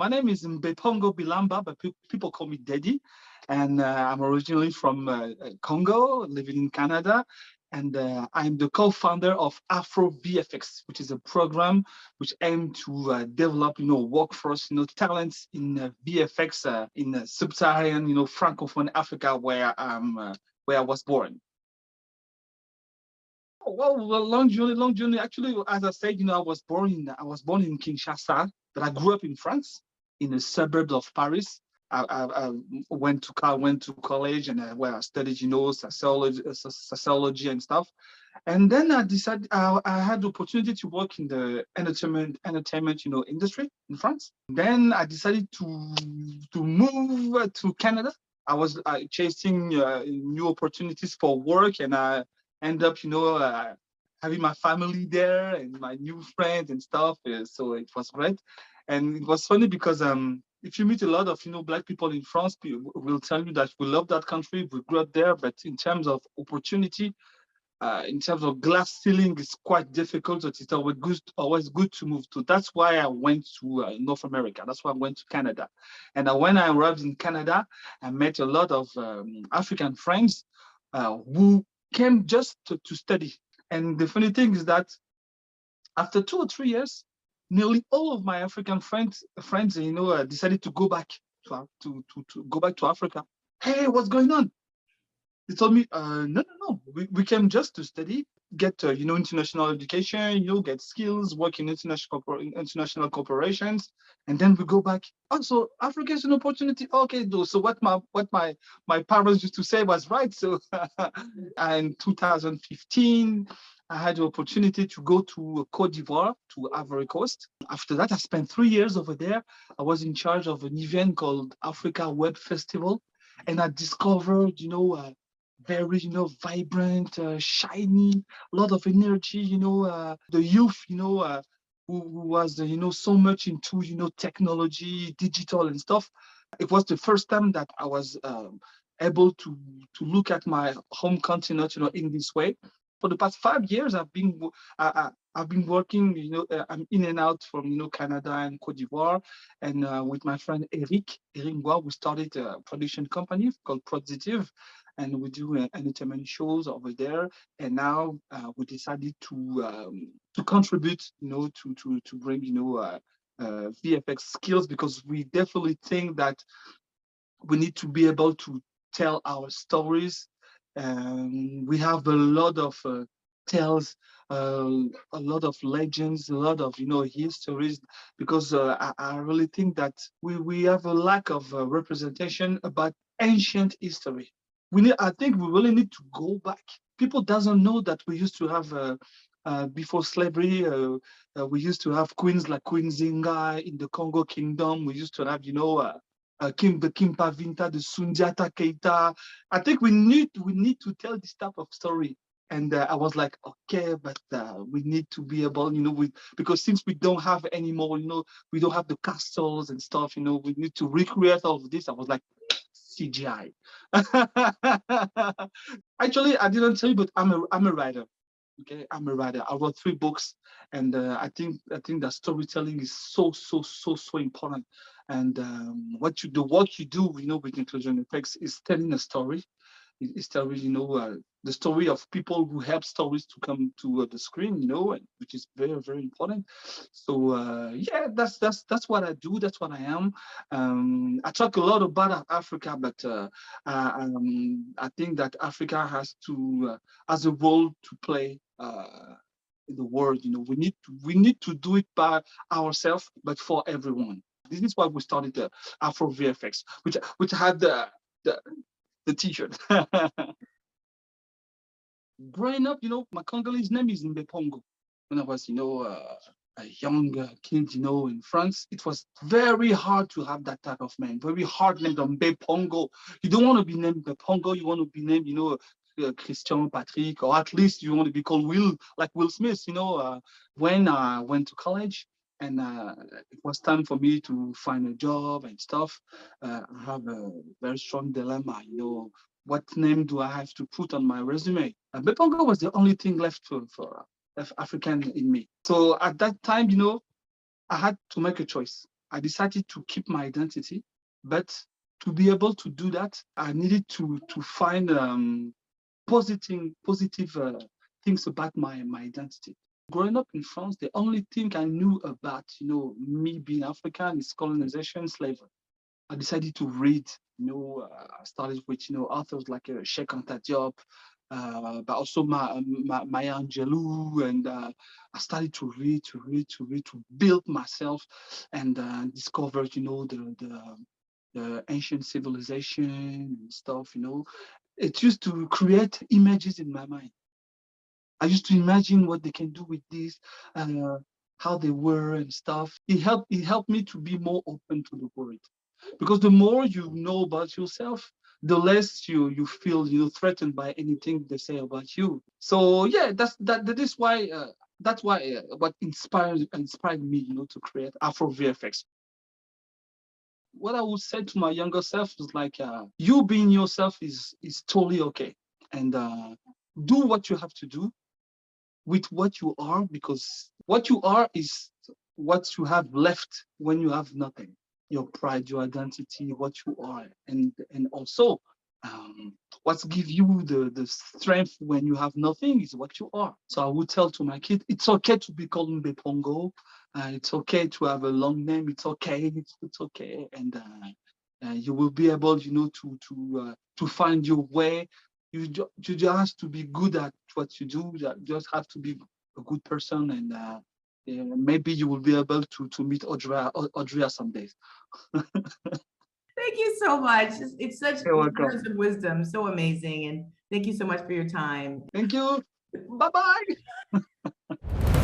My name is Dedy Bilamba, but people call me Dedy. And I'm originally from Congo, living in Canada. And I'm the co-founder of AFRO VFX, which is a program which aims to develop, workforce, talents in VFX in sub-Saharian, Francophone Africa, where I was born. Well, long journey, long journey. Actually, as I said, I was born in Kinshasa, but I grew up in France, in the suburbs of Paris. I went to college and where I studied, sociology and stuff. And then I decided I had the opportunity to work in the entertainment, industry in France. Then I decided to move to Canada. I was chasing new opportunities for work, and I end up, having my family there and my new friends and stuff. So it was great. And it was funny because if you meet a lot of, Black people in France, people will tell you that we love that country, we grew up there, but in terms of opportunity, in terms of glass ceiling, it's quite difficult. It's always good to move to. That's why I went to North America. That's why I went to Canada. And when I arrived in Canada, I met a lot of African friends who came just to study. And the funny thing is that after 2 or 3 years, nearly all of my African friends, decided to go back to go back to Africa. Hey, what's going on? They told me, no. We came just to study, get international education, get skills, work in international corporations, and then we go back. Also, Africa is an opportunity. Okay, though. So what my parents used to say was right. So in 2015, I had the opportunity to go to Côte d'Ivoire, to Ivory Coast. After that, I spent 3 years over there. I was in charge of an event called Africa Web Festival, and I discovered, very, vibrant, shiny, a lot of energy, the youth, who was, so much into, technology, digital and stuff. It was the first time that I was able to look at my home continent, in this way. For the past 5 years, I've been working, I'm in and out from, Canada and Côte d'Ivoire, and with my friend Eric Ngoa, we started a production company called Positive, and we do entertainment shows over there. And now we decided to contribute, to bring, VFX skills, because we definitely think that we need to be able to tell our stories. We have a lot of tales, a lot of legends, a lot of histories, because I really think that we have a lack of representation about ancient history. I think we really need to go back. People doesn't know that we used to have before slavery, we used to have queens like Queen Zinga in the Congo Kingdom. We used to have, the Kimpa Vinta, the Sundiata Keita. I think we need to tell this type of story. And I was like, okay, but we need to be able, because since we don't have anymore, we don't have the castles and stuff, we need to recreate all of this. I was like, CGI. Actually, I didn't tell you, but I'm a writer. Okay, I'm a writer. I wrote 3 books, and I think that storytelling is so important. And the work you do, with InclusionFX is telling a story. It's telling, the story of people who help stories to come to the screen, which is very, very important. So yeah, that's what I do. That's what I am. I talk a lot about Africa, but I think that Africa has a role to play in the world. We need to do it by ourselves, but for everyone. This is why we started the AFRO VFX, which had the T-shirt. Growing up, my Congolese name is Dédy. When I was, a young kid, in France, it was very hard to have that type of name. Very hard name, Dédy. You don't want to be named Dédy. You want to be named, Christian, Patrick, or at least you want to be called Will, like Will Smith. When I went to college, and it was time for me to find a job and stuff. I have a very strong dilemma, what name do I have to put on my resume? Bepongo was the only thing left for African in me. So at that time, I had to make a choice. I decided to keep my identity, but to be able to do that, I needed to find positive things about my identity. Growing up in France, the only thing I knew about, me being African is colonization, slavery. I decided to read, I started with, authors like Cheikh Anta Diop, but also Maya Angelou, and I started to read, to build myself, and discovered, the ancient civilization and stuff, It used to create images in my mind. I used to imagine what they can do with this, how they were and stuff. It helped me to be more open to the world, because the more you know about yourself, the less you feel threatened by anything they say about you. So yeah, that's why what inspired me, to create Afro VFX. What I would say to my younger self is like, you being yourself is totally okay, and do what you have to do with what you are, because what you are is what you have left when you have nothing. Your pride, your identity, what you are, and also what gives you the strength when you have nothing is what you are. So I would tell to my kid, it's okay to be called Mbepongo. It's okay to have a long name. It's okay. It's okay, and you will be able, to find your way. You just have to be good at what you do. You just have to be a good person, and maybe you will be able to meet Audrey some days. Thank you so much. It's such You're welcome. words of wisdom, so amazing. And thank you so much for your time. Thank you. Bye-bye.